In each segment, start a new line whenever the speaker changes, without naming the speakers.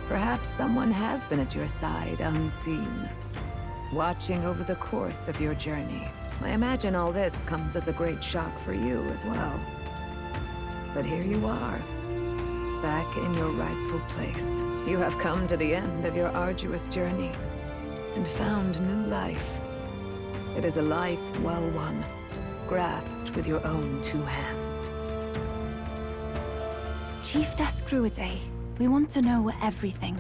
Perhaps someone has been at your side unseen, watching over the course of your journey. I imagine all this comes as a great shock for you as well. But here you are, back in your rightful place. You have come to the end of your arduous journey and found new life. It is a life well won, grasped with your own two hands.
Chief Descruidae, we want to know everything.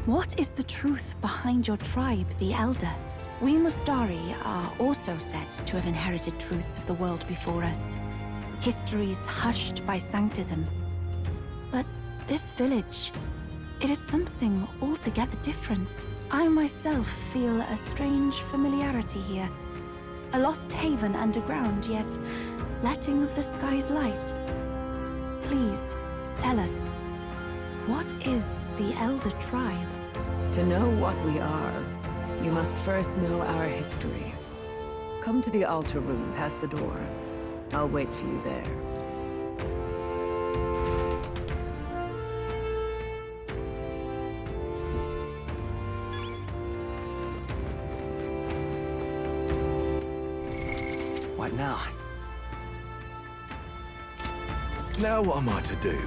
What is the truth behind your tribe, the Elder? We Mustari are also said to have inherited truths of the world before us. Histories hushed by sanctism. But this village, it is something altogether different. I myself feel a strange familiarity here. A lost haven underground, yet letting of the sky's light. Please, tell us, what is the Elder Tribe?
To know what we are, you must first know our history. Come to the altar room past the door. I'll wait for you there.
What now?
Now what am I to do?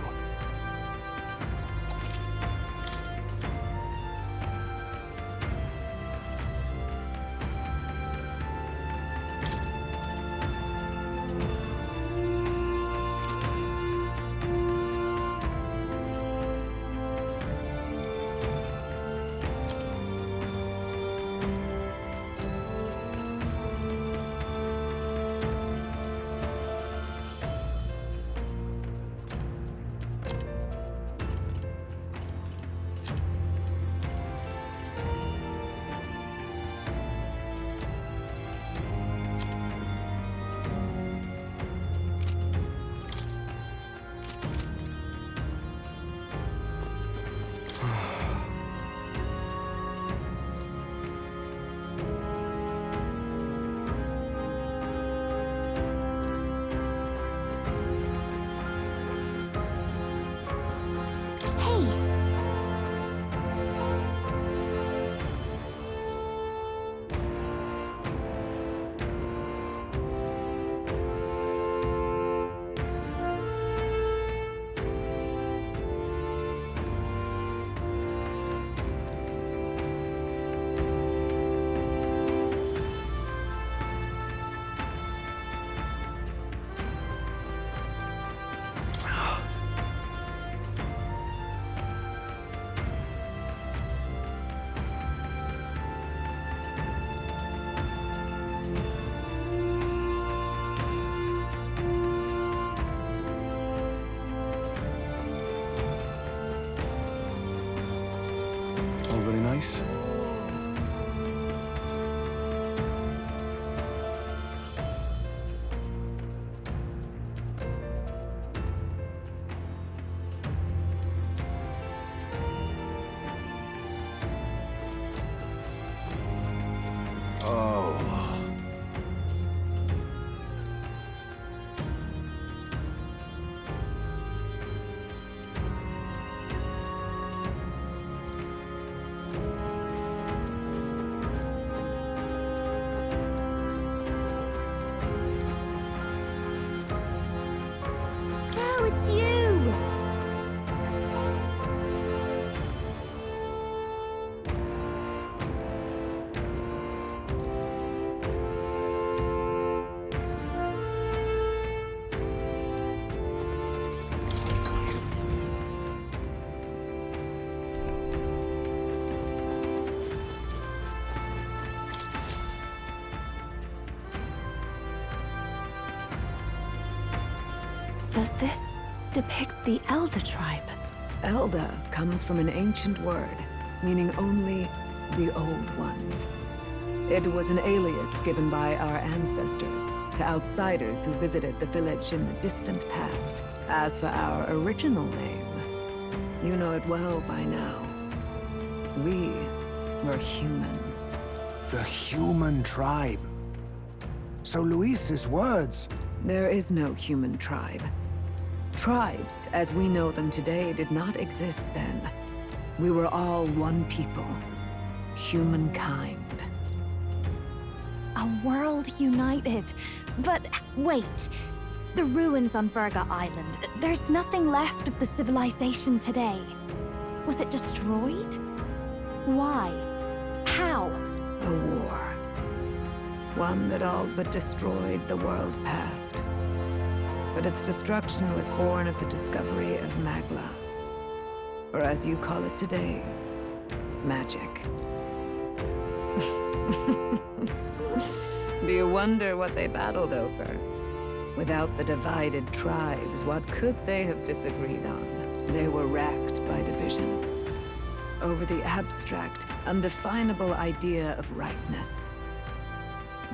Really nice. Oh.
It's you! Does this depict the Elder Tribe?
Elder comes from an ancient word, meaning only the old ones. It was an alias given by our ancestors to outsiders who visited the village in the distant past. As for our original name, you know it well by now. We were humans.
The human tribe. So Luis's words...
There is no human tribe. Tribes, as we know them today, did not exist then. We were all one people. Humankind.
A world united. But wait. The ruins on Virga Island. There's nothing left of the civilization today. Was it destroyed? Why? How?
A war. One that all but destroyed the world past. But its destruction was born of the discovery of Magla. Or as you call it today, magic. Do you wonder what they battled over? Without the divided tribes, what could they have disagreed on? They were racked by division. Over the abstract, undefinable idea of rightness.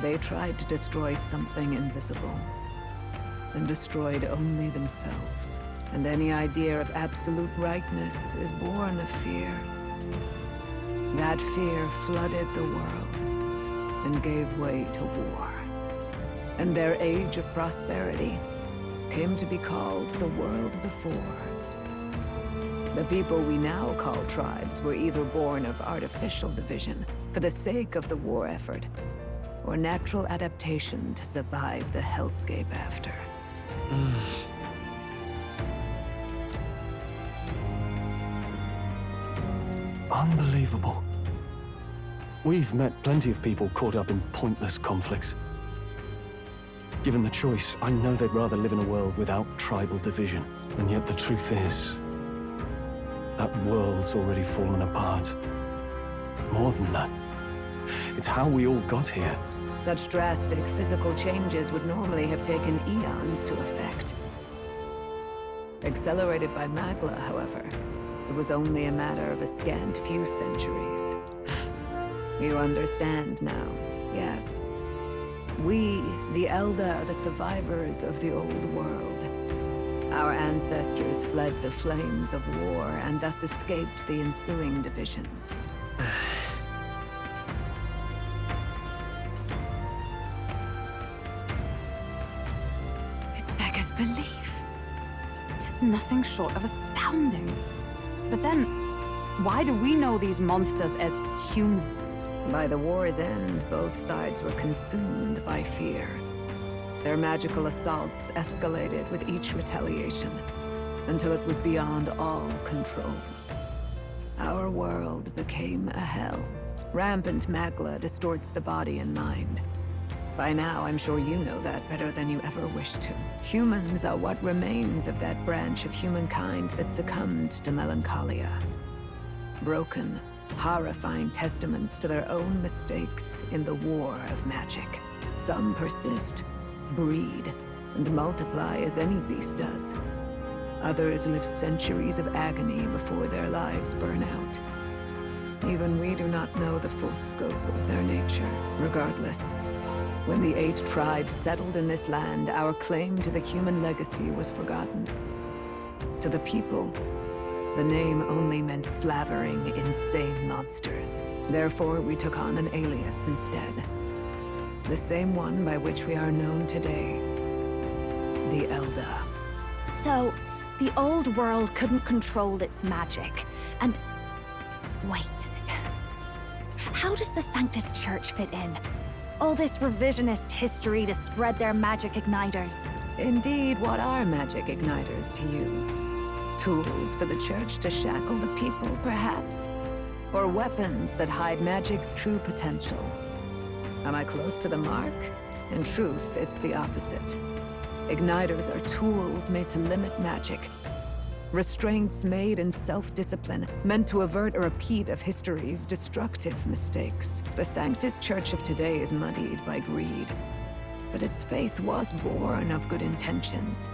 They tried to destroy something invisible, and destroyed only themselves. And any idea of absolute rightness is born of fear. That fear flooded the world, and gave way to war. And their age of prosperity came to be called the world before. The people we now call tribes were either born of artificial division for the sake of the war effort, or natural adaptation to survive the hellscape after.
Unbelievable. We've met plenty of people caught up in pointless conflicts. Given the choice, I know they'd rather live in a world without tribal division. And yet the truth is, that world's already fallen apart. More than that, it's how we all got here.
Such drastic physical changes would normally have taken eons to effect. Accelerated by Magla, however, it was only a matter of a scant few centuries. You understand now, yes? We, the Elder, are the survivors of the old world. Our ancestors fled the flames of war and thus escaped the ensuing divisions.
It beggars belief. It is nothing short of astounding. But then, why do we know these monsters as humans?
By the war's end, both sides were consumed by fear. Their magical assaults escalated with each retaliation, until it was beyond all control. Our world became a hell. Rampant Magla distorts the body and mind. By now, I'm sure you know that better than you ever wished to. Humans are what remains of that branch of humankind that succumbed to melancholia. Broken, horrifying testaments to their own mistakes in the war of magic. Some persist, breed, and multiply as any beast does. Others live centuries of agony before their lives burn out. Even we do not know the full scope of their nature. Regardless, when the 8 tribes settled in this land, our claim to the human legacy was forgotten. To the people, the name only meant slavering, insane monsters. Therefore, we took on an alias instead. The same one by which we are known today. The Elder.
So, the old world couldn't control its magic, and... wait. How does the Sanctus Church fit in? All this revisionist history to spread their magic igniters.
Indeed, what are magic igniters to you? Tools for the Church to shackle the people, perhaps? Or weapons that hide magic's true potential? Am I close to the mark? In truth, it's the opposite. Igniters are tools made to limit magic. Restraints made in self-discipline, meant to avert a repeat of history's destructive mistakes. The Sanctus Church of today is muddied by greed. But its faith was born of good intentions.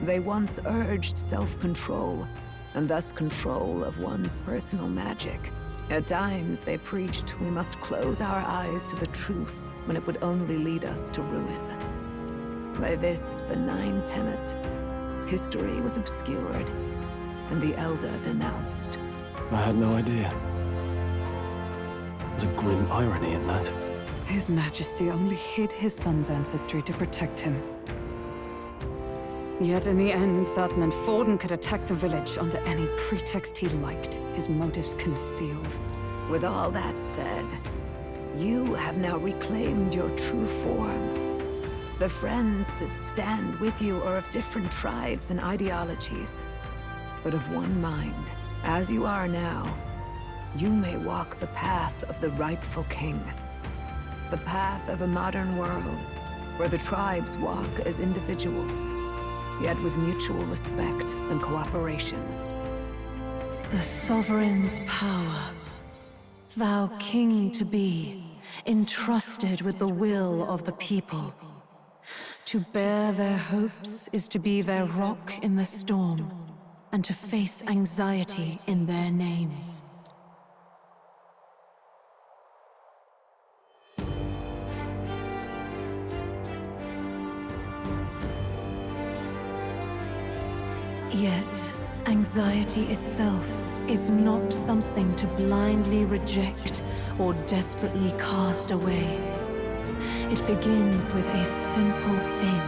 They once urged self-control, and thus control of one's personal magic. At times, they preached we must close our eyes to the truth when it would only lead us to ruin. By this benign tenet, history was obscured, and the Elder denounced.
I had no idea. There's a grim irony in that.
His Majesty only hid his son's ancestry to protect him. Yet in the end, that meant Forden could attack the village under any pretext he liked, his motives concealed.
With all that said, you have now reclaimed your true form. The friends that stand with you are of different tribes and ideologies, but of one mind. As you are now, you may walk the path of the rightful king. The path of a modern world, where the tribes walk as individuals, yet with mutual respect and cooperation.
The sovereign's power, thou king to be, entrusted with the will of the people. To bear their hopes is to be their rock in the storm, and to face anxiety in their names. Yet, anxiety itself is not something to blindly reject or desperately cast away. It begins with a simple thing,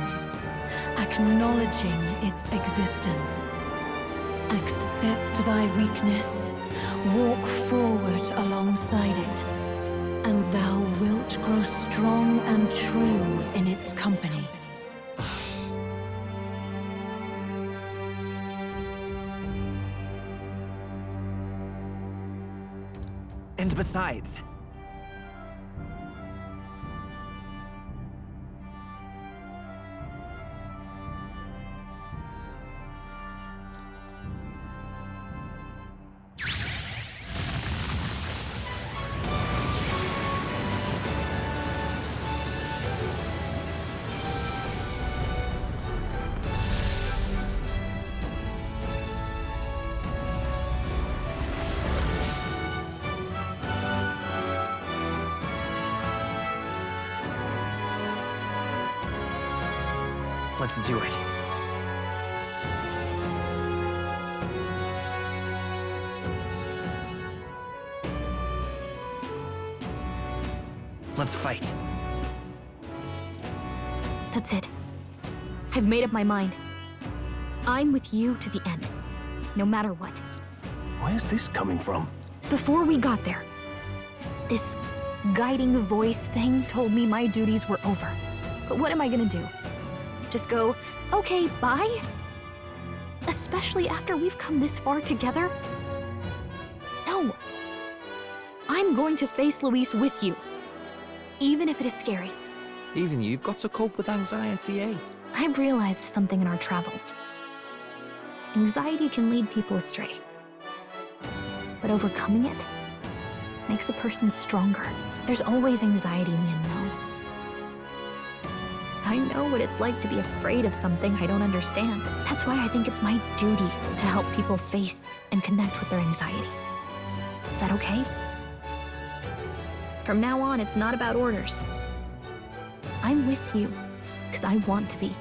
acknowledging its existence. Accept thy weakness, walk forward alongside it, and thou wilt grow strong and true in its company.
And besides, let's do it. Let's fight.
That's it. I've made up my mind. I'm with you to the end, no matter what.
Where's this coming from?
Before we got there, this guiding voice thing told me my duties were over. But what am I gonna do? Just go, okay, bye? Especially after we've come this far together? No. I'm going to face Luis with you, even if it is scary.
Even you've got to cope with anxiety, eh?
I've realized something in our travels. Anxiety can lead people astray. But overcoming it makes a person stronger. There's always anxiety in the unknown. I know what it's like to be afraid of something I don't understand. That's why I think it's my duty to help people face and connect with their anxiety. Is that okay? From now on, it's not about orders. I'm with you, because I want to be.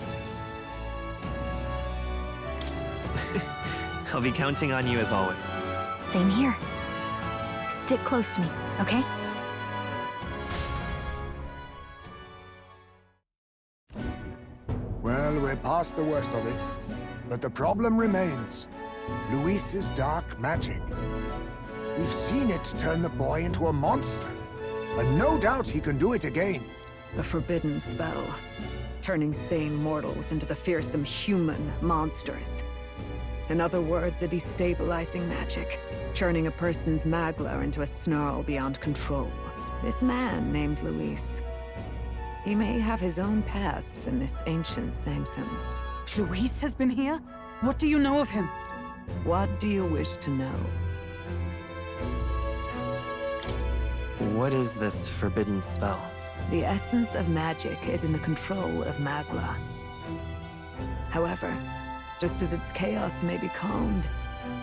I'll be counting on you as always.
Same here. Stick close to me, okay?
Well, we're past the worst of it. But the problem remains. Luis's dark magic. We've seen it turn the boy into a monster. And no doubt he can do it again.
A forbidden spell, turning sane mortals into the fearsome human monsters. In other words, a destabilizing magic, turning a person's magla into a snarl beyond control. This man named Luis, he may have his own past in this ancient sanctum.
Luis has been here? What do you know of him?
What do you wish to know?
What is this forbidden spell?
The essence of magic is in the control of magla. However, just as its chaos may be calmed,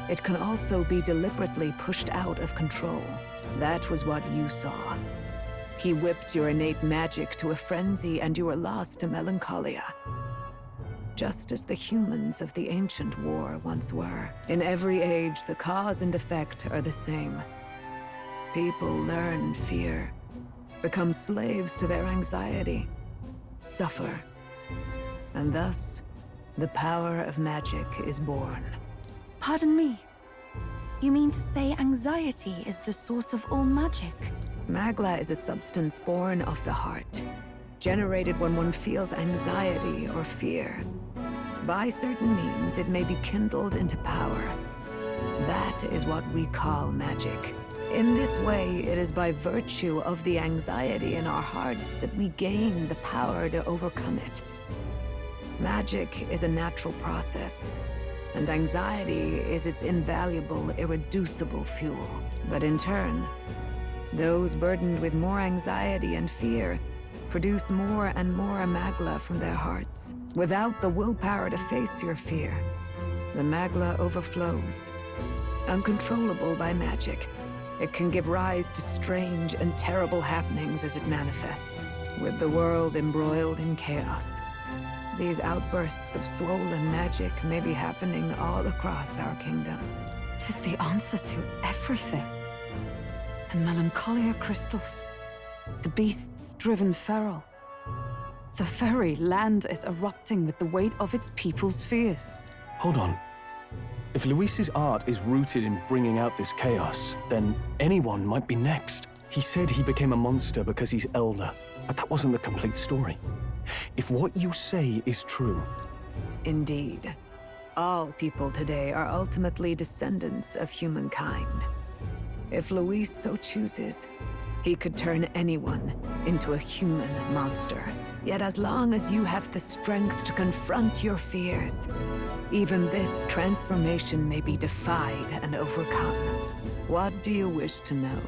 it can also be deliberately pushed out of control. That was what you saw. He whipped your innate magic to a frenzy and you were lost to melancholia. Just as the humans of the ancient war once were. In every age, the cause and effect are the same. People learn fear, become slaves to their anxiety, suffer, and thus the power of magic is born.
Pardon me. You mean to say anxiety is the source of all magic?
Magla is a substance born of the heart, generated when one feels anxiety or fear. By certain means, it may be kindled into power. That is what we call magic. In this way, it is by virtue of the anxiety in our hearts that we gain the power to overcome it. Magic is a natural process, and anxiety is its invaluable, irreducible fuel. But in turn, those burdened with more anxiety and fear produce more and more magla from their hearts. Without the willpower to face your fear, the magla overflows. Uncontrollable by magic, it can give rise to strange and terrible happenings as it manifests. With the world embroiled in chaos, these outbursts of swollen magic may be happening all across our kingdom.
'Tis the answer to everything. The melancholia crystals, the beasts driven feral. The very land is erupting with the weight of its people's fears.
Hold on. If Luis's art is rooted in bringing out this chaos, then anyone might be next. He said he became a monster because he's elder, but that wasn't the complete story. If what you say is true...
Indeed. All people today are ultimately descendants of humankind. If Luis so chooses, he could turn anyone into a human monster. Yet as long as you have the strength to confront your fears, even this transformation may be defied and overcome. What do you wish to know?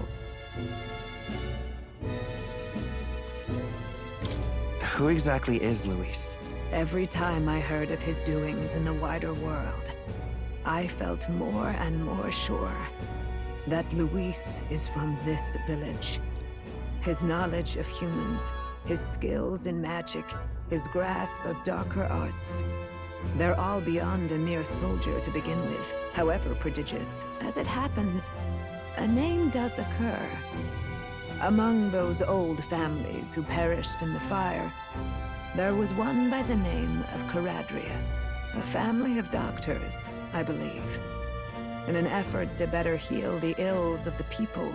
Who exactly is Luis?
Every time I heard of his doings in the wider world, I felt more and more sure that Luis is from this village. His knowledge of humans, his skills in magic, his grasp of darker arts, they're all beyond a mere soldier to begin with, however prodigious. As it happens, a name does occur. Among those old families who perished in the fire, there was one by the name of Caradrius, a family of doctors, I believe. In an effort to better heal the ills of the people,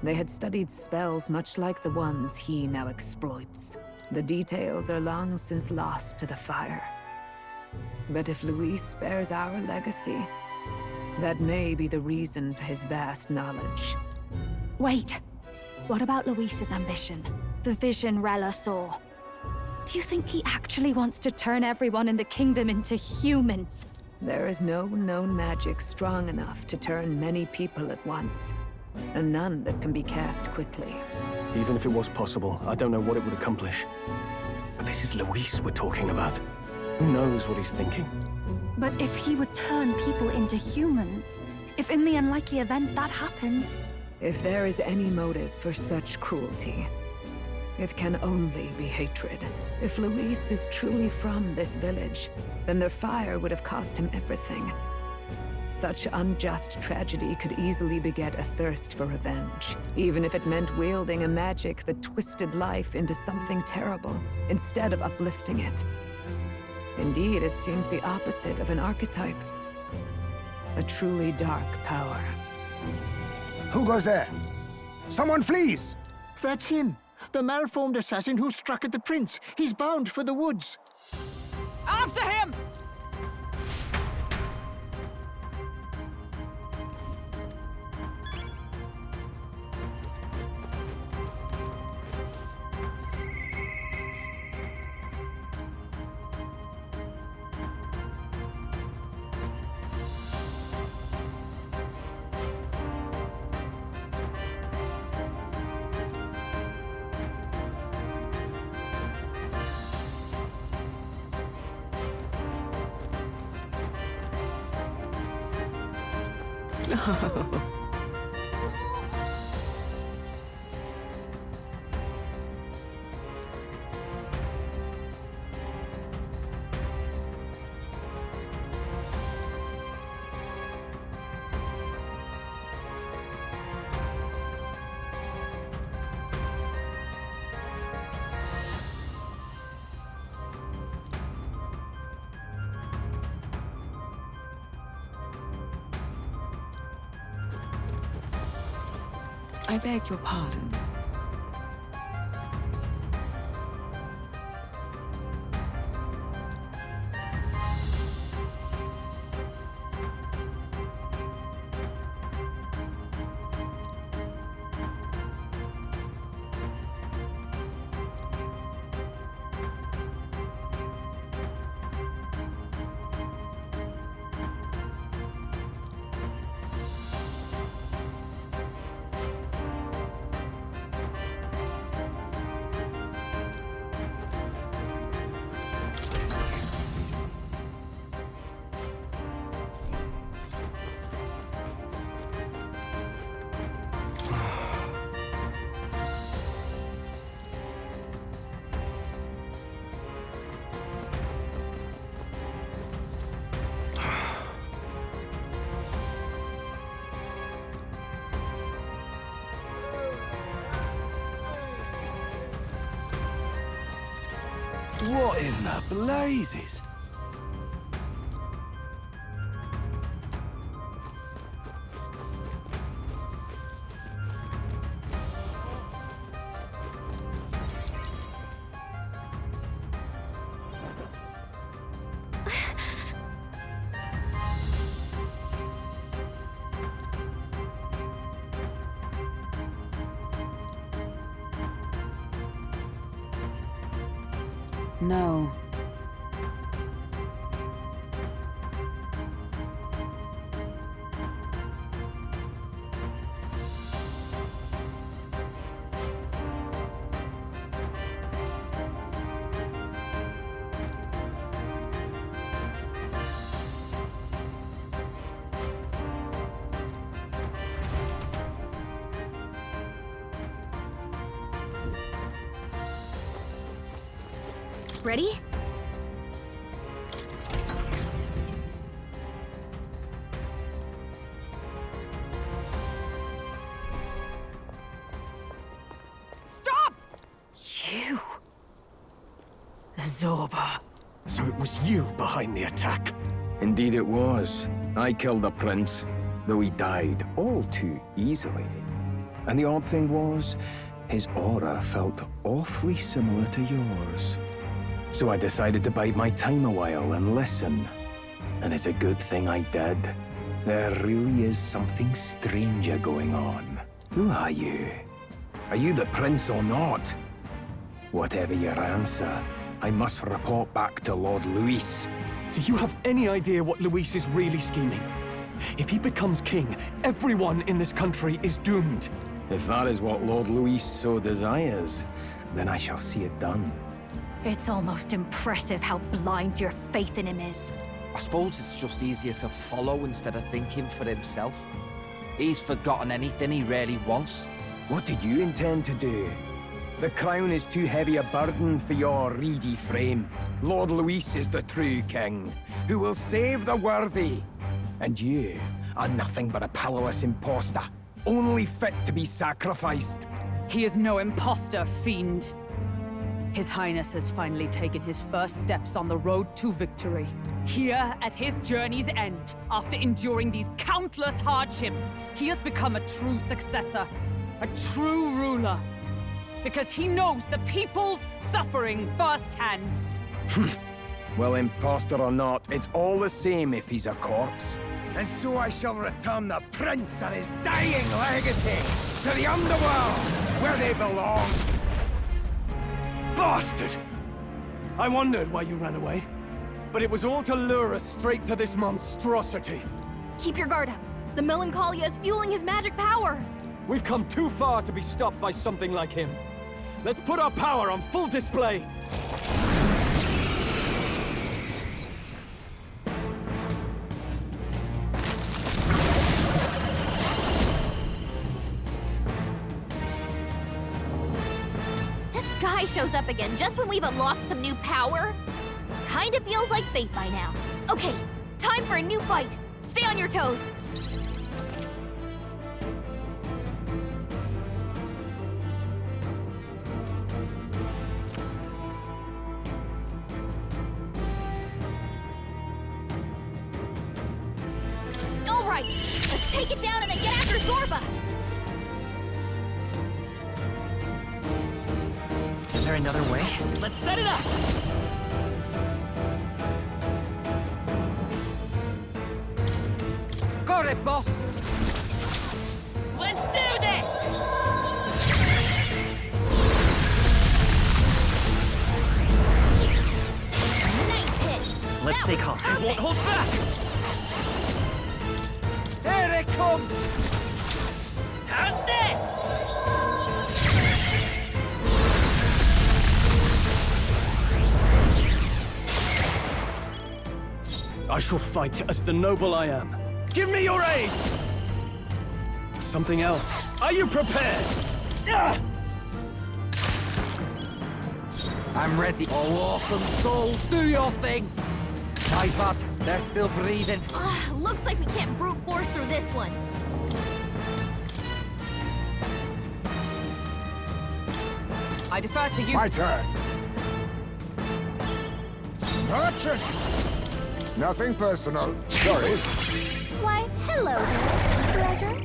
they had studied spells much like the ones he now exploits. The details are long since lost to the fire. But if Luis bears our legacy, that may be the reason for his vast knowledge.
Wait. What about Luis's ambition? The vision Rella saw? Do you think he actually wants to turn everyone in the kingdom into humans?
There is no known magic strong enough to turn many people at once, and none that can be cast quickly.
Even if it was possible, I don't know what it would accomplish. But this is Luis we're talking about. Who knows what he's thinking?
But if he would turn people into humans, if in the unlikely event that happens...
If there is any motive for such cruelty, it can only be hatred. If Luis is truly from this village, then their fire would have cost him everything. Such unjust tragedy could easily beget a thirst for revenge, even if it meant wielding a magic that twisted life into something terrible, instead of uplifting it. Indeed, it seems the opposite of an archetype. A truly dark power.
Who goes there? Someone flees!
That's him! The malformed assassin who struck at the prince. He's bound for the woods.
After him! I beg your pardon.
What in the blazes?
No.
Ready?
Stop! You! Zorba.
So it was you behind the attack?
Indeed it was. I killed the prince, though he died all too easily. And the odd thing was, his aura felt awfully similar to yours. So I decided to bide my time a while and listen. And it's a good thing I did. There really is something stranger going on. Who are you? Are you the prince or not? Whatever your answer, I must report back to Lord Luis.
Do you have any idea what Luis is really scheming? If he becomes king, everyone in this country is doomed.
If that is what Lord Luis so desires, then I shall see it done.
It's almost impressive how blind your faith in him is.
I suppose it's just easier to follow instead of thinking for himself. He's forgotten anything he really wants.
What did you intend to do? The crown is too heavy a burden for your reedy frame. Lord Luis is the true king, who will save the worthy. And you are nothing but a powerless imposter, only fit to be sacrificed.
He is no imposter, fiend. His Highness has finally taken his first steps on the road to victory. Here, at his journey's end, after enduring these countless hardships, he has become a true successor, a true ruler. Because he knows the people's suffering firsthand.
Well, imposter or not, it's all the same if he's a corpse. And so I shall return the prince and his dying legacy to the underworld, where they belong.
Bastard! I wondered why you ran away. But it was all to lure us straight to this monstrosity.
Keep your guard up. The Melancholia is fueling his magic power.
We've come too far to be stopped by something like him. Let's put our power on full display.
Guy shows up again just when we've unlocked some new power. Kinda feels like fate by now. Okay, time for a new fight. Stay on your toes. All right, let's take it down and then get after Zorba.
another way?
Let's set it up! Got it, boss! Let's do this!
Nice hit!
Let's stay calm.
It won't hold back! Here it comes! How's this?
I shall fight as the noble I am. Give me your aid! Something else. Are you prepared?
I'm ready. Oh, awesome souls, do your thing! My bad, they're still breathing.
Looks like we can't brute force through this one.
I defer to you.
My turn. Merchant! Nothing personal. Sorry.
Why, hello there, treasure.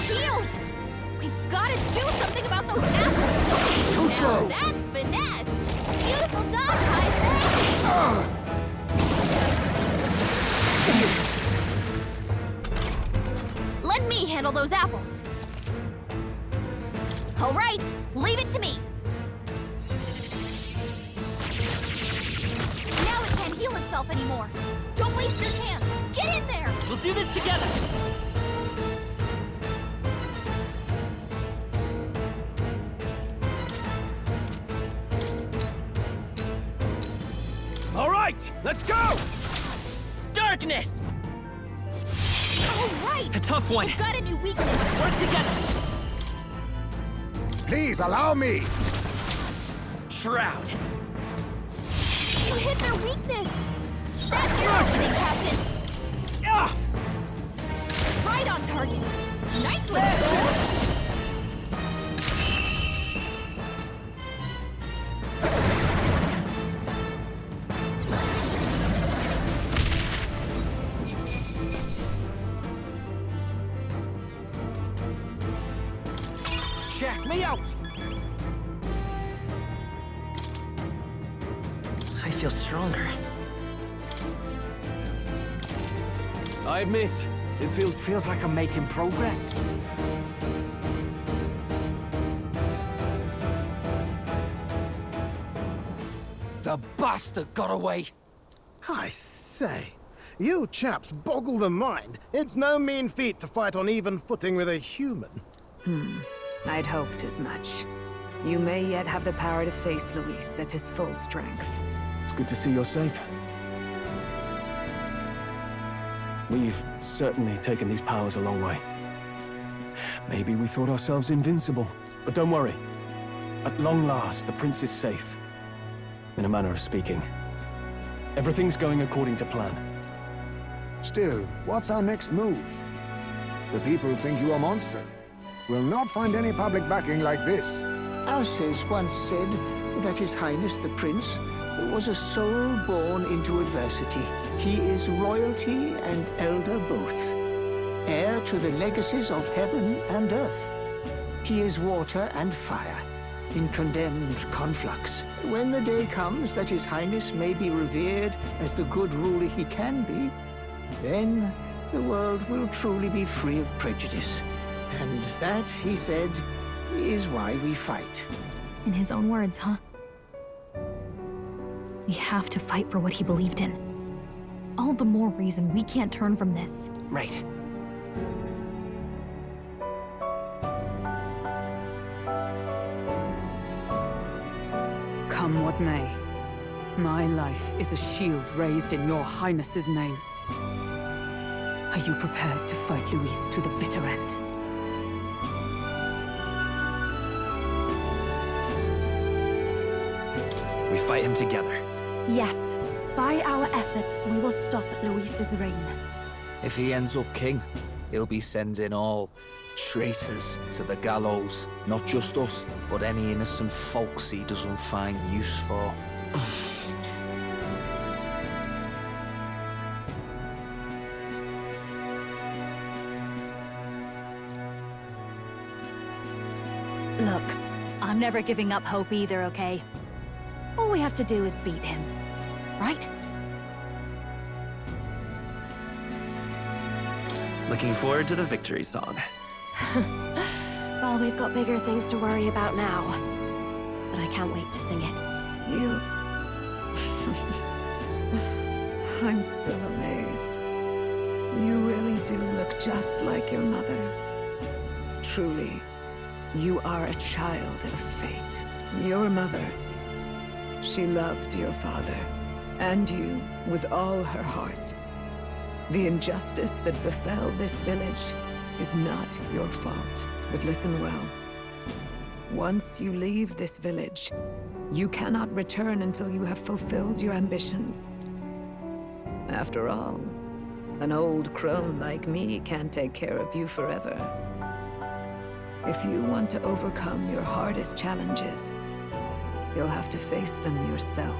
Shield! We've got to do something about those apples!
Too slow!
Now that's finesse! Beautiful dodge, I say! Let me handle those apples. All right, leave it to me. Now it can't heal itself anymore. Don't waste your chance. Get in there.
We'll do this together!
All right, let's go!
Darkness!
All right.
A tough one.
We've got a new weakness.
Work together!
Please allow me!
Shroud!
You hit their weakness. That's your opening, Captain.
Ah!
Right on target. Nice one, Soul.
Check me out!
I feel stronger.
I admit, it
Feels like I'm making progress. The bastard got away!
I say, you chaps boggle the mind. It's no mean feat to fight on even footing with a human.
I'd hoped as much. You may yet have the power to face Luis at his full strength.
It's good to see you're safe. We've certainly taken these powers a long way. Maybe we thought ourselves invincible, but don't worry. At long last, the prince is safe. In a manner of speaking. Everything's going according to plan.
Still, what's our next move? The people think you a monster. We'll not find any public backing like this.
Alces once said that His Highness the Prince was a soul born into adversity. He is royalty and elder both, heir to the legacies of heaven and earth. He is water and fire, in condemned conflux. When the day comes that His Highness may be revered as the good ruler he can be, then the world will truly be free of prejudice. And that, he said, is why we fight.
In his own words, huh? We have to fight for what he believed in. All the more reason we can't turn from this.
Right.
Come what may, my life is a shield raised in your highness's name. Are you prepared to fight Luis to the bitter end?
We fight him together.
Yes. By our efforts, we will stop Luis's reign.
If he ends up king, he'll be sending all traitors to the gallows. Not just us, but any innocent folks he doesn't find use for.
Look, I'm never giving up hope either, okay? All we have to do is beat him, right?
Looking forward to the victory song.
Well, we've got bigger things to worry about now. But I can't wait to sing it.
You... I'm still amazed. You really do look just like your mother. Truly, you are a child of fate. Your mother, she loved your father, and you with all her heart. The injustice that befell this village is not your fault. But listen well. Once you leave this village, you cannot return until you have fulfilled your ambitions. After all, an old crone like me can't take care of you forever. If you want to overcome your hardest challenges, you'll have to face them yourself.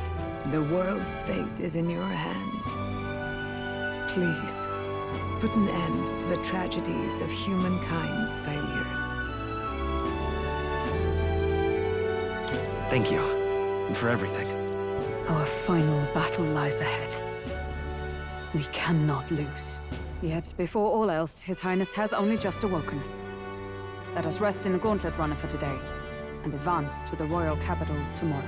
The world's fate is in your hands. Please, put an end to the tragedies of humankind's failures.
Thank you. For everything.
Our final battle lies ahead. We cannot lose. Yet, before all else, His Highness has only just awoken. Let us rest in the Gauntlet Runner for today, and advance to the royal capital tomorrow.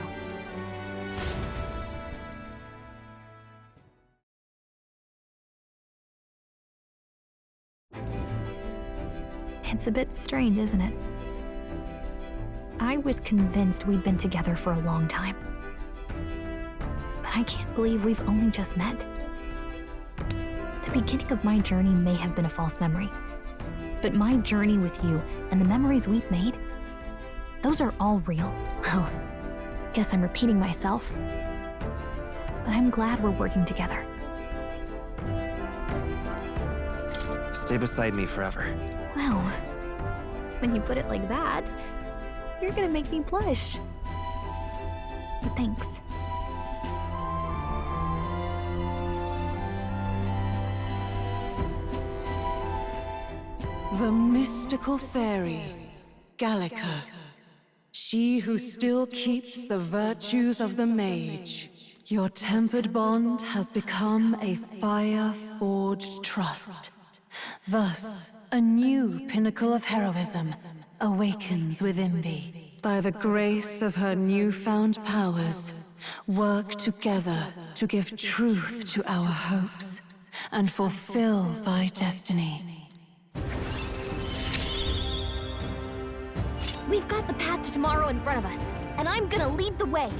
It's a bit strange, isn't it? I was convinced we'd been together for a long time. But I can't believe we've only just met. The beginning of my journey may have been a false memory. But my journey with you and the memories we've made, those are all real. Well, guess I'm repeating myself. But I'm glad we're working together.
Stay beside me forever.
Well, when you put it like that, you're gonna make me blush. But thanks.
The mystical fairy, Gallica. She who still keeps the virtues of the mage. Your tempered bond has become a fire-forged trust. Thus, a new pinnacle of heroism awakens within thee. By the grace of her newfound powers, work together to give truth to our hopes and fulfill thy destiny.
We've got the path to tomorrow in front of us, and I'm gonna lead the way.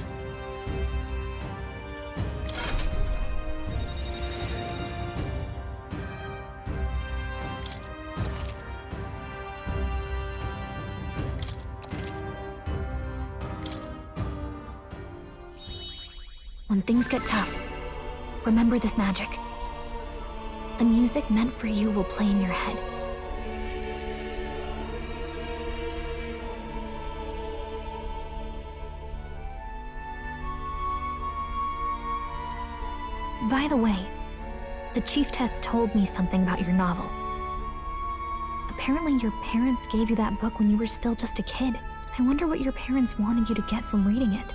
When things get tough, remember this magic. The music meant for you will play in your head. By the way, the Chieftess told me something about your novel. Apparently your parents gave you that book when you were still just a kid. I wonder what your parents wanted you to get from reading it.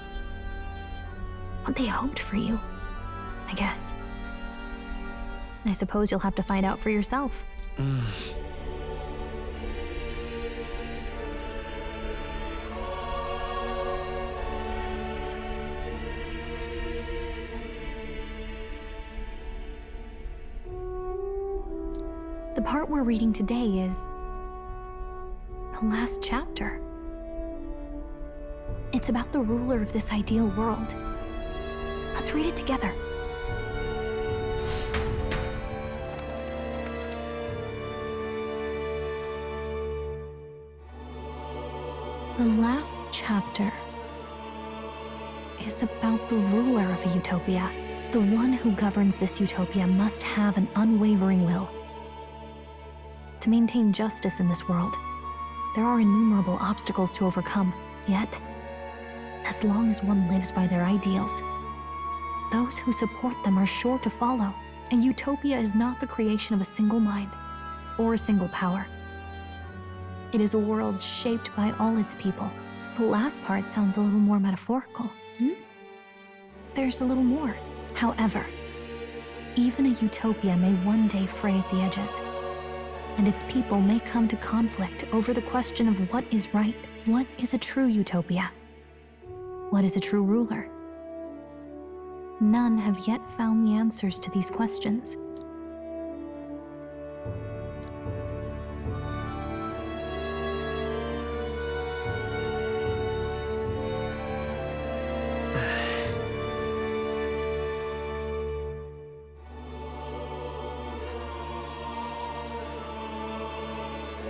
What they hoped for you, I guess. I suppose you'll have to find out for yourself. The part we're reading today is the last chapter. It's about the ruler of this ideal world. Let's read it together. The last chapter is about the ruler of a utopia. The one who governs this utopia must have an unwavering will. To maintain justice in this world, there are innumerable obstacles to overcome. Yet, as long as one lives by their ideals, those who support them are sure to follow. A utopia is not the creation of a single mind or a single power. It is a world shaped by all its people. The last part sounds a little more metaphorical. There's a little more. However, even a utopia may one day fray at the edges, and its people may come to conflict over the question of what is right. What is a true utopia? What is a true ruler? None have yet found the answers to these questions.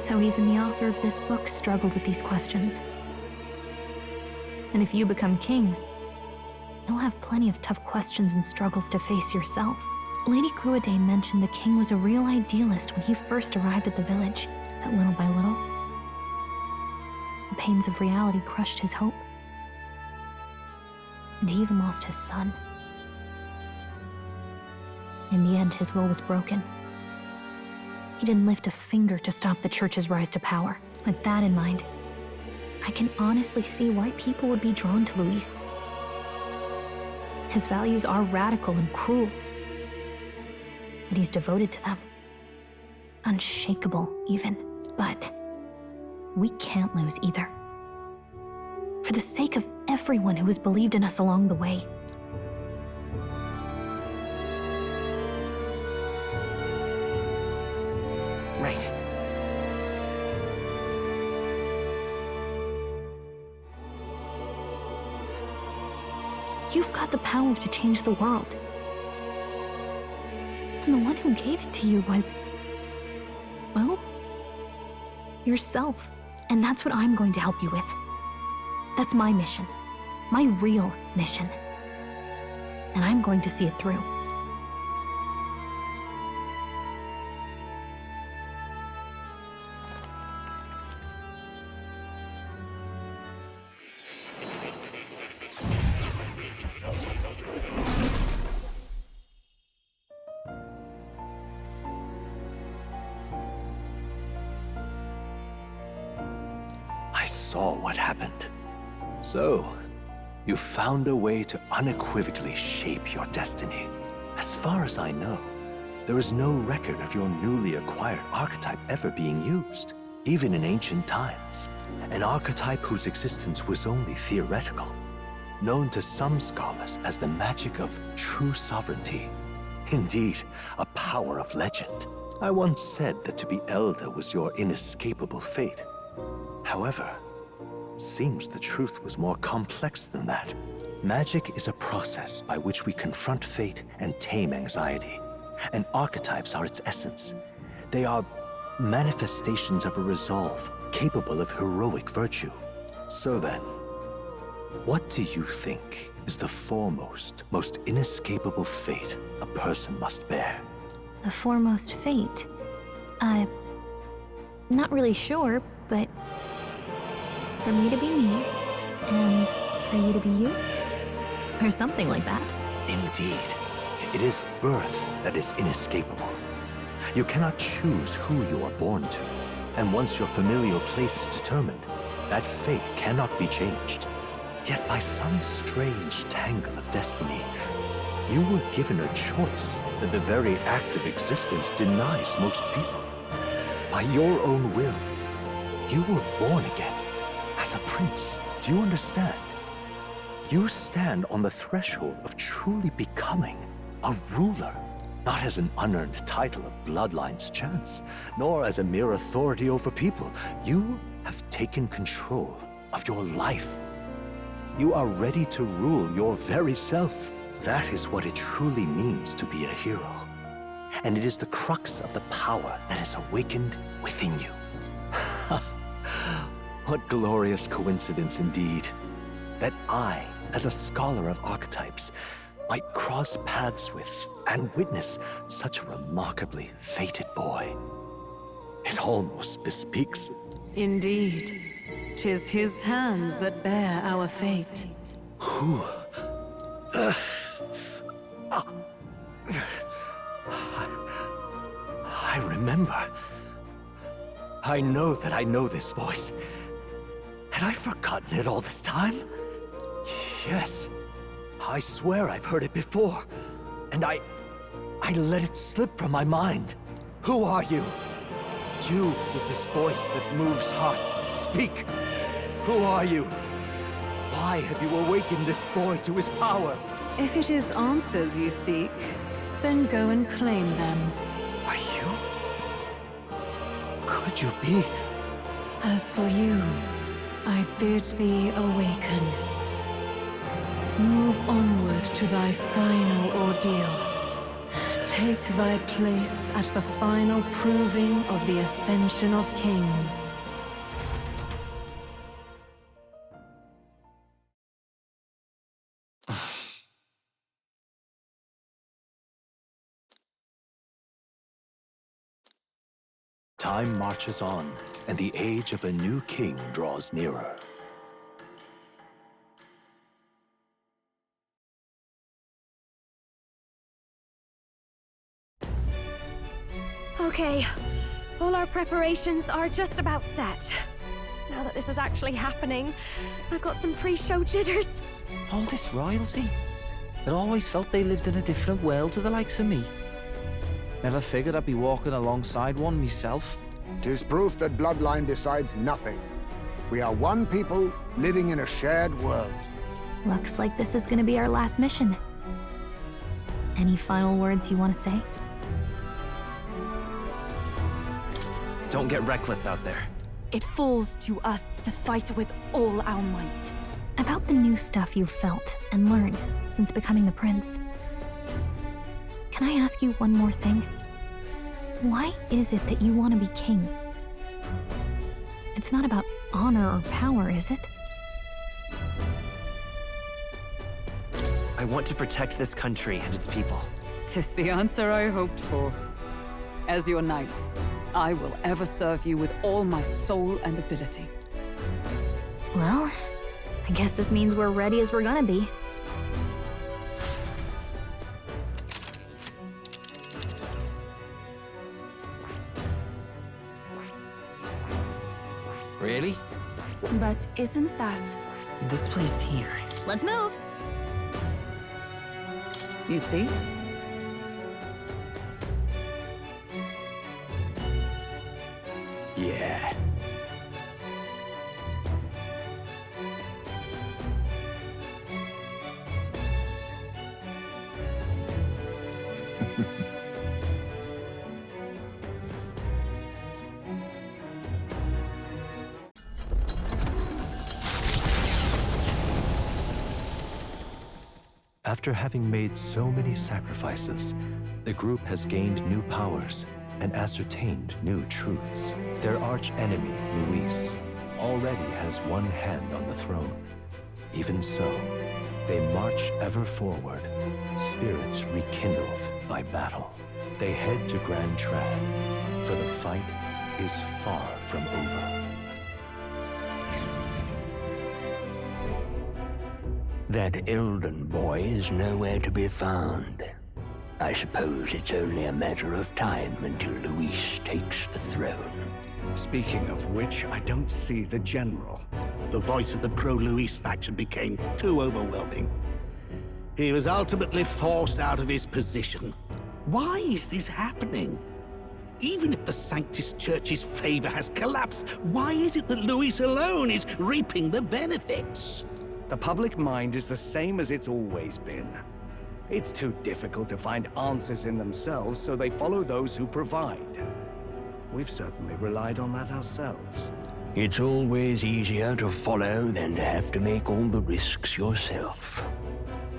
So even the author of this book struggled with these questions. And if you become king, you'll have plenty of tough questions and struggles to face yourself. Lady Cruiday mentioned the king was a real idealist when he first arrived at the village, that little by little, the pains of reality crushed his hope. And he even lost his son. In the end, his will was broken. He didn't lift a finger to stop the church's rise to power. With that in mind, I can honestly see why people would be drawn to Luis. His values are radical and cruel, but he's devoted to them. Unshakable, even. But we can't lose either. For the sake of everyone who has believed in us along the way.
Right.
You've got the power to change the world. And the one who gave it to you was, well, yourself. And that's what I'm going to help you with. That's my mission. My real mission. And I'm going to see it through.
I saw what happened. So, you found a way to unequivocally shape your destiny. As far as I know, there is no record of your newly acquired archetype ever being used, even in ancient times. An archetype whose existence was only theoretical, known to some scholars as the magic of true sovereignty. Indeed, a power of legend. I once said that to be Elder was your inescapable fate. However, it seems the truth was more complex than that. Magic is a process by which we confront fate and tame anxiety. And archetypes are its essence. They are manifestations of a resolve capable of heroic virtue. So then, what do you think is the foremost, most inescapable fate a person must bear?
The foremost fate? Not really sure, but for me to be me, and for you to be you? Or something like that.
Indeed. It is birth that is inescapable. You cannot choose who you are born to. And once your familial place is determined, that fate cannot be changed. Yet by some strange tangle of destiny, you were given a choice that the very act of existence denies most people. By your own will, you were born again as a prince. Do you understand? You stand on the threshold of truly becoming a ruler, not as an unearned title of bloodline's chance, nor as a mere authority over people. You have taken control of your life. You are ready to rule your very self. That is what it truly means to be a hero. And it is the crux of the power that is awakened within you. What glorious coincidence indeed, that I, as a scholar of archetypes, might cross paths with and witness such a remarkably fated boy. It almost bespeaks...
Indeed, 'tis his hands that bear our fate.
Who? I remember. I know that I know this voice. Had I forgotten it all this time? Yes. I swear I've heard it before. And I let it slip from my mind. Who are you? You with this voice that moves hearts. Speak. Who are you? Why have you awakened this boy to his power?
If it is answers you seek, then go and claim them.
Are you? Could you be?
As for you, I bid thee awaken. Move onward to thy final ordeal. Take thy place at the final proving of the Ascension of Kings.
Time marches on, and the age of a new king draws nearer.
Okay, all our preparations are just about set. Now that this is actually happening, I've got some pre-show jitters.
All this royalty? It always felt they lived in a different world to the likes of me. Never figured I'd be walking alongside one myself.
'Tis proof that bloodline decides nothing. We are one people living in a shared world.
Looks like this is gonna be our last mission. Any final words you want to say?
Don't get reckless out there.
It falls to us to fight with all our might.
About the new stuff you've felt and learned since becoming the prince. Can I ask you one more thing? Why is it that you want to be king? It's not about honor or power, is it?
I want to protect this country and its people.
'Tis the answer I hoped for. As your knight, I will ever serve you with all my soul and ability.
Well, I guess this means we're ready as we're gonna be.
Really?
But isn't that...
This place here.
Let's move!
You see?
Yeah. After having made so many sacrifices, the group has gained new powers and ascertained new truths. Their arch-enemy, Luis, already has one hand on the throne. Even so, they march ever forward, spirits rekindled by battle. They head to Grand Trad, for the fight is far from over.
That Elden boy is nowhere to be found. I suppose it's only a matter of time until Luis takes the throne.
Speaking of which, I don't see the general.
The voice of the pro-Luis faction became too overwhelming. He was ultimately forced out of his position. Why is this happening? Even if the Sanctus Church's favor has collapsed, why is it that Luis alone is reaping the benefits?
The public mind is the same as it's always been. It's too difficult to find answers in themselves, so they follow those who provide. We've certainly relied on that ourselves.
It's always easier to follow than to have to make all the risks yourself.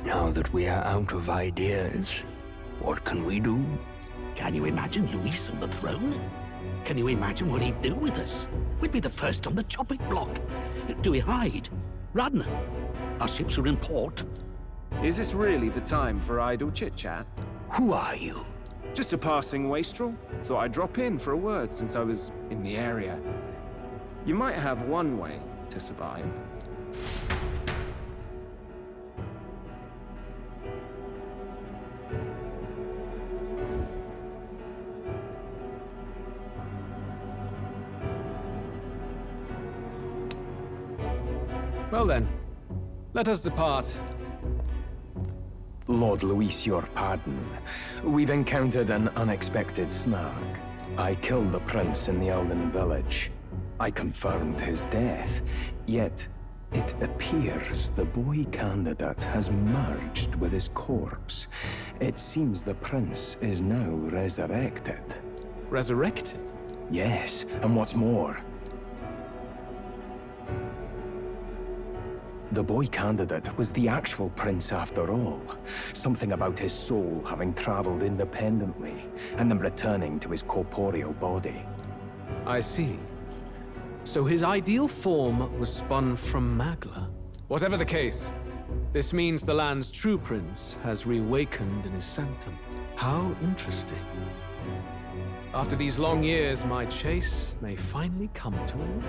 Now that we are out of ideas, what can we do?
Can you imagine Luis on the throne? Can you imagine what he'd do with us? We'd be the first on the chopping block. Do we hide? Run? Our ships are in port.
Is this really the time for idle chit-chat?
Who are you?
Just a passing wastrel. Thought I'd drop in for a word since I was in the area. You might have one way to survive. Well then, let us depart.
Lord Luis, your pardon. We've encountered an unexpected snag. I killed the prince in the Elden village. I confirmed his death, yet it appears the boy candidate has merged with his corpse. It seems the prince is now resurrected.
Resurrected?
Yes, and what's more, the boy candidate was the actual prince after all. Something about his soul having traveled independently, and then returning to his corporeal body.
I see. So his ideal form was spun from Magla. Whatever the case, this means the land's true prince has reawakened in his sanctum. How interesting. After these long years, my chase may finally come to an end.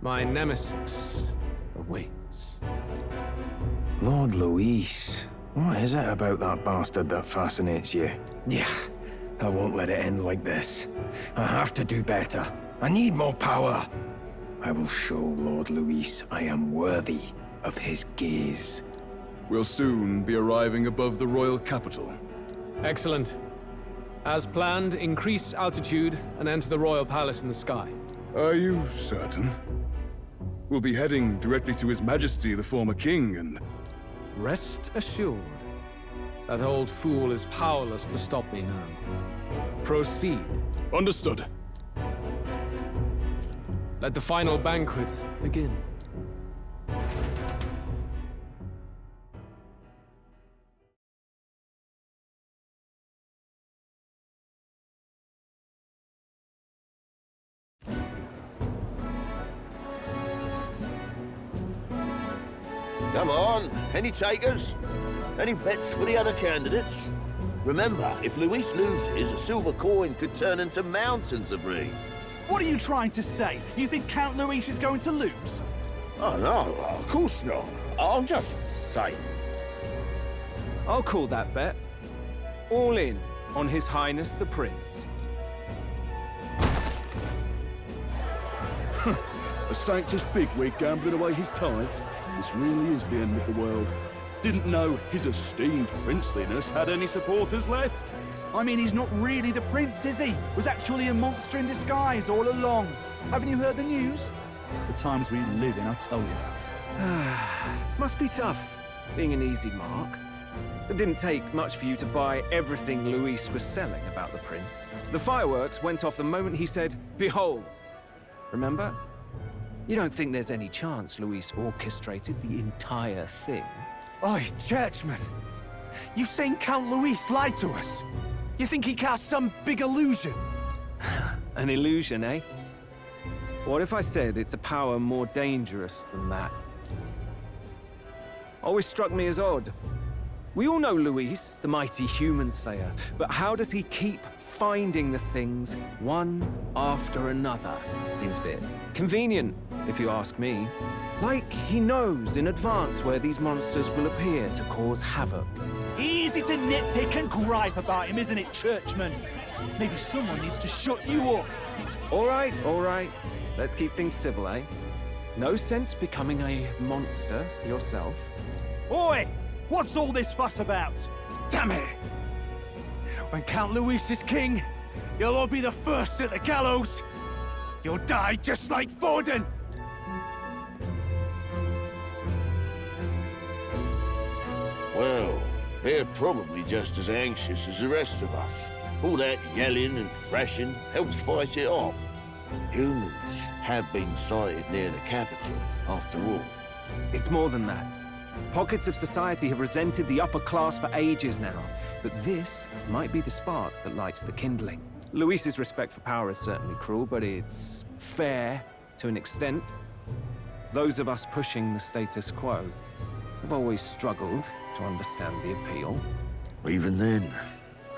My nemesis awaits.
Lord Luis, what is it about that bastard that fascinates you? Yeah, I won't let it end like this. I have to do better. I need more power. I will show Lord Luis I am worthy of his gaze.
We'll soon be arriving above the royal capital.
Excellent. As planned, increase altitude and enter the royal palace in the sky.
Are you certain? We'll be heading directly to His Majesty, the former king, and...
Rest assured, that old fool is powerless to stop me now. Proceed.
Understood.
Let the final banquet begin.
Come on, any takers? Any bets for the other candidates? Remember, if Luis loses, a silver coin could turn into mountains of Reeve.
What are you trying to say? You think Count Luis is going to lose?
Oh, no, of course not. I'm just saying.
I'll call that bet. All in on His Highness the Prince.
A Sanctus bigwig gambling away his tides? This really is the end of the world. Didn't know his esteemed princeliness had any supporters left.
I mean, he's not really the prince, is he? Was actually a monster in disguise all along. Haven't you heard the news? The times we live in, I tell you.
Must be tough, being an easy mark. It didn't take much for you to buy everything Luis was selling about the prince. The fireworks went off the moment he said, "Behold." Remember? You don't think there's any chance Luis orchestrated the entire thing?
Oi, churchman! You've seen Count Luis lie to us? You think he cast some big illusion?
An illusion, eh? What if I said it's a power more dangerous than that? Always struck me as odd. We all know Luis, the mighty human slayer, but how does he keep finding the things one after another? Seems a bit convenient, if you ask me. Like he knows in advance where these monsters will appear to cause havoc.
Easy to nitpick and gripe about him, isn't it, churchman? Maybe someone needs to shut you up.
All right. Let's keep things civil, eh? No sense becoming a monster yourself.
Oi! What's all this fuss about?
Damn it! When Count Luis is king, you'll all be the first at the gallows. You'll die just like Forden.
Well, they're probably just as anxious as the rest of us. All that yelling and thrashing helps fight it off. Humans have been sighted near the capital, after all.
It's more than that. Pockets of society have resented the upper class for ages now, but this might be the spark that lights the kindling. Luis's respect for power is certainly cruel, but it's fair to an extent. Those of us pushing the status quo have always struggled to understand the appeal.
Even then,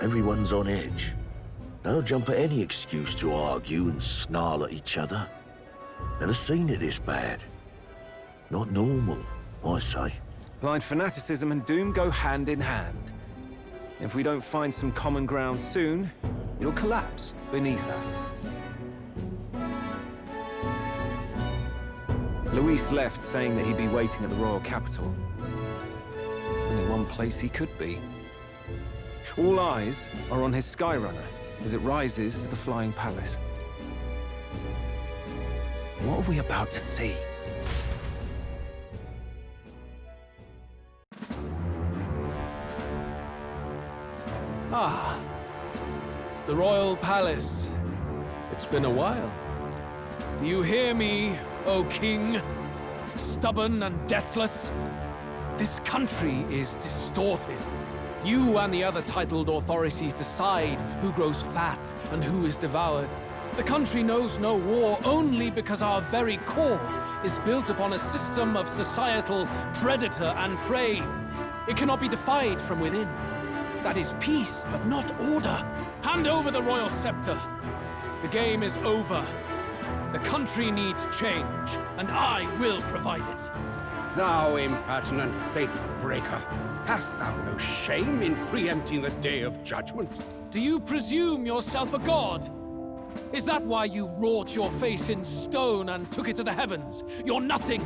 everyone's on edge. They'll jump at any excuse to argue and snarl at each other. Never seen it this bad. Not normal, I say.
Blind fanaticism and doom go hand in hand. If we don't find some common ground soon, it'll collapse beneath us. Luis left saying that he'd be waiting at the royal capital. Only one place he could be. All eyes are on his Skyrunner as it rises to the flying palace. What are we about to see? Ah, the royal palace. It's been a while. Do you hear me, O king? Stubborn and deathless? This country is distorted. You and the other titled authorities decide who grows fat and who is devoured. The country knows no war only because our very core is built upon a system of societal predator and prey. It cannot be defied from within. That is peace, but not order. Hand over the royal scepter. The game is over. The country needs change, and I will provide it.
Thou impertinent faith breaker, hast thou no shame in preempting the day of judgment?
Do you presume yourself a god? Is that why you wrought your face in stone and took it to the heavens? You're nothing.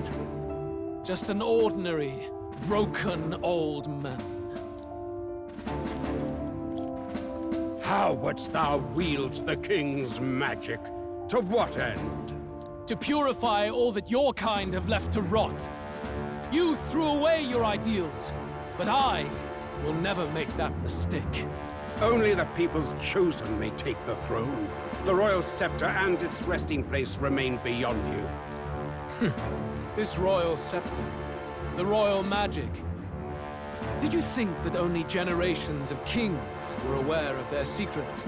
Just an ordinary, broken old man.
How wouldst thou wield the king's magic? To what end?
To purify all that your kind have left to rot. You threw away your ideals, but I will never make that mistake.
Only the people's chosen may take the throne. The royal scepter and its resting place remain beyond you.
This royal scepter, the royal magic. Did you think that only generations of kings were aware of their secrets?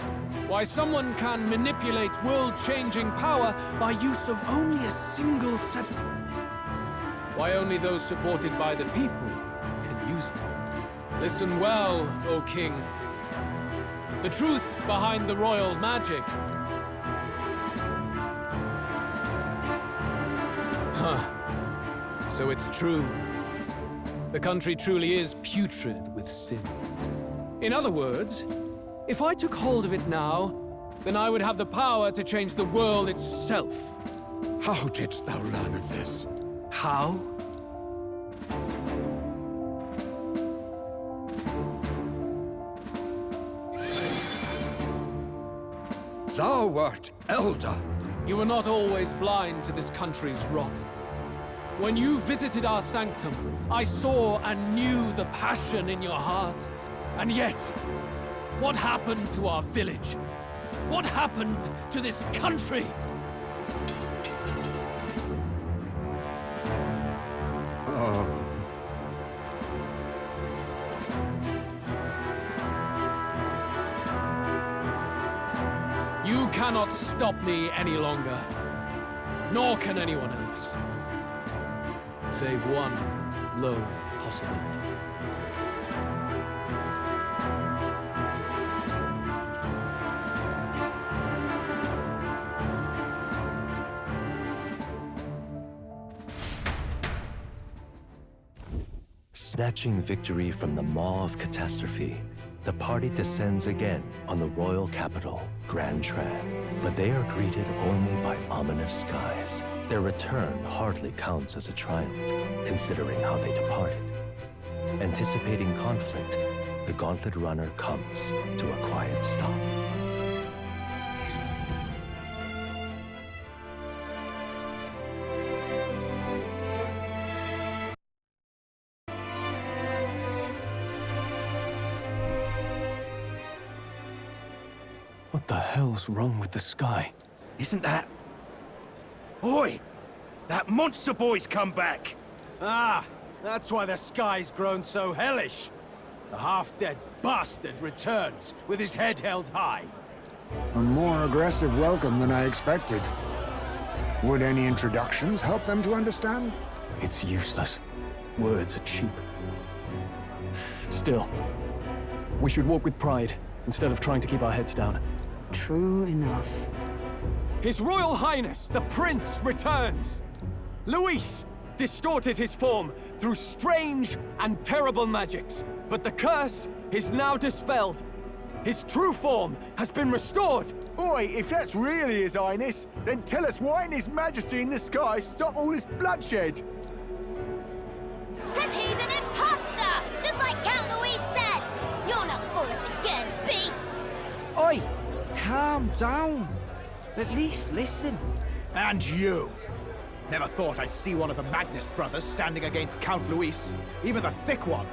Why someone can manipulate world-changing power by use of only a single scepter? Why only those supported by the people can use it? Listen well, O king. The truth behind the royal magic. Huh. So it's true. The country truly is putrid with sin. In other words, if I took hold of it now, then I would have the power to change the world itself.
How didst thou learn of this?
How?
Thou wert elder.
You were not always blind to this country's rot. When you visited our sanctum, I saw and knew the passion in your heart. And yet, what happened to our village? What happened to this country?
Oh.
You cannot stop me any longer. Nor can anyone else. Save one low possibility.
Snatching victory from the maw of catastrophe, the party descends again on the royal capital, Gran Tran. But they are greeted only by ominous skies. Their return hardly counts as a triumph, considering how they departed. Anticipating conflict, the Gauntlet Runner comes to a quiet stop.
What the hell's wrong with the sky?
Isn't that... Oi! That monster boy's come back!
Ah, that's why the sky's grown so hellish. The half-dead bastard returns with his head held high.
A more aggressive welcome than I expected. Would any introductions help them to understand?
It's useless. Words are cheap. Still, we should walk with pride instead of trying to keep our heads down.
True enough.
His Royal Highness, the Prince, returns! Luis distorted his form through strange and terrible magics, but the curse is now dispelled. His true form has been restored!
Oi, if that's really His Highness, then tell us why didn't His Majesty in the sky stop all this bloodshed?
Because he's an imposter! Just like Count Louis said! You'll not fool us again, beast!
Oi! Calm down. At least listen.
And you! Never thought I'd see one of the Magnus brothers standing against Count Louis, even the thick one.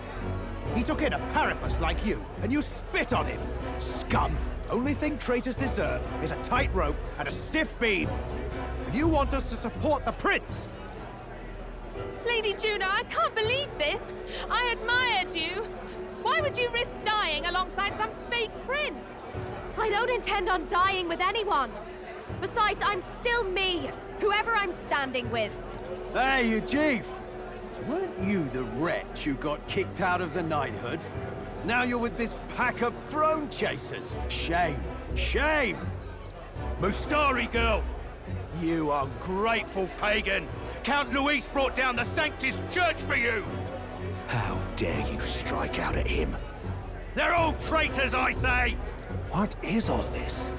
He took in a parapus like you, and you spit on him! Scum! Only thing traitors deserve is a tight rope and a stiff beam. And you want us to support the prince?
Lady Juno, I can't believe this! I admired you! Why would you risk dying alongside some fake prince?
I don't intend on dying with anyone. Besides, I'm still me, whoever I'm standing with.
Hey, you chief! Weren't you the wretch who got kicked out of the knighthood? Now you're with this pack of throne chasers. Shame! Shame! Mustari girl! You ungrateful pagan! Count Louis brought down the Sanctus Church for you! How dare you strike out at him? They're all traitors, I say!
What is all this?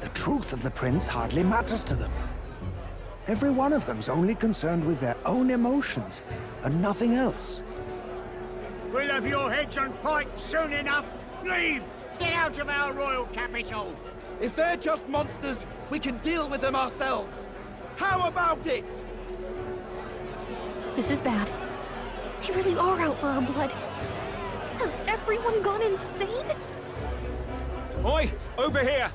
The truth of the prince hardly matters to them. Every one of them's only concerned with their own emotions and nothing else.
We'll have your heads on pike soon enough. Leave! Get out of our royal capital!
If they're just monsters, we can deal with them ourselves. How about it?
This is bad. They really are out for our blood. Has everyone gone insane?
Oi! Over here!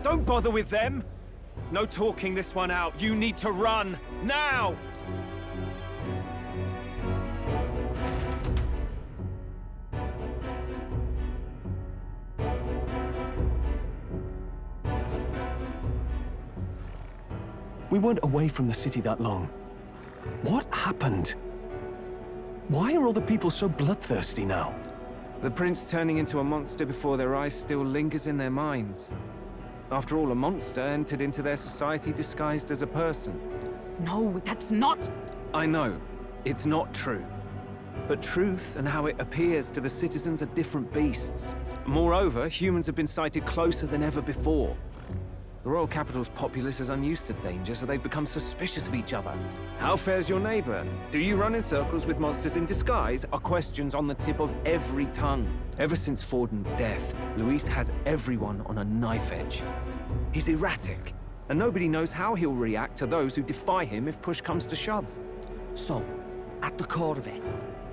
Don't bother with them! No talking this one out. You need to run! Now!
We weren't away from the city that long. What happened? Why are all the people so bloodthirsty now?
The prince turning into a monster before their eyes still lingers in their minds. After all, a monster entered into their society disguised as a person.
No, that's not...
I know, it's not true. But truth and how it appears to the citizens are different beasts. Moreover, humans have been sighted closer than ever before. The royal capital's populace is unused to danger, so they've become suspicious of each other. How fares your neighbor? Do you run in circles with monsters in disguise? Are questions on the tip of every tongue. Ever since Forden's death, Luis has everyone on a knife edge. He's erratic, and nobody knows how he'll react to those who defy him if push comes to shove.
So, at the core of it,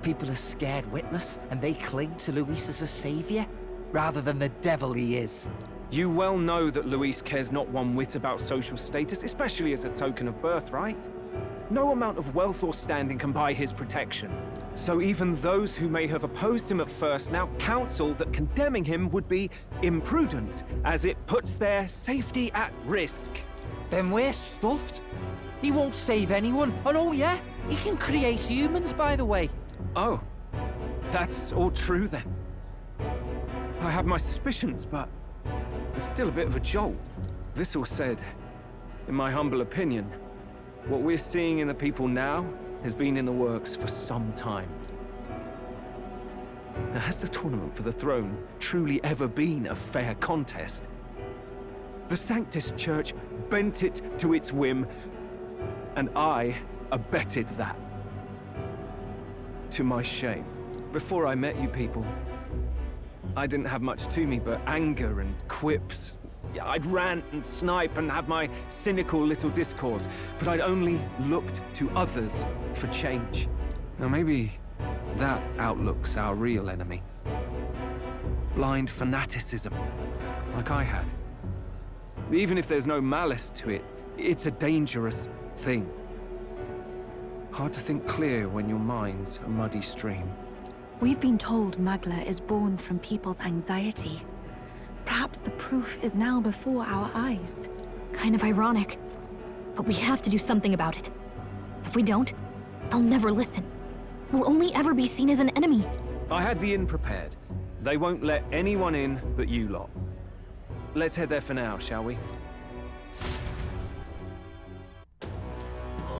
people are scared witless, and they cling to Luis as a savior, rather than the devil he is.
You well know that Luis cares not one whit about social status, especially as a token of birthright. No amount of wealth or standing can buy his protection. So even those who may have opposed him at first now counsel that condemning him would be imprudent, as it puts their safety at risk.
Then we're stuffed. He won't save anyone. And oh yeah, he can create humans, by the way.
Oh, that's all true then. I have my suspicions, but it's still a bit of a jolt. This all said, in my humble opinion, what we're seeing in the people now has been in the works for some time. Now, has the tournament for the throne truly ever been a fair contest? The Sanctus Church bent it to its whim, and I abetted that. To my shame. Before I met you people, I didn't have much to me but anger and quips. I'd rant and snipe and have my cynical little discourse, but I'd only looked to others for change. Now maybe that outlook's our real enemy. Blind fanaticism, like I had. Even if there's no malice to it, it's a dangerous thing. Hard to think clear when your mind's a muddy stream.
We've been told Magla is born from people's anxiety. Perhaps the proof is now before our eyes.
Kind of ironic. But we have to do something about it. If we don't, they'll never listen. We'll only ever be seen as an enemy.
I had the inn prepared. They won't let anyone in but you lot. Let's head there for now, shall we?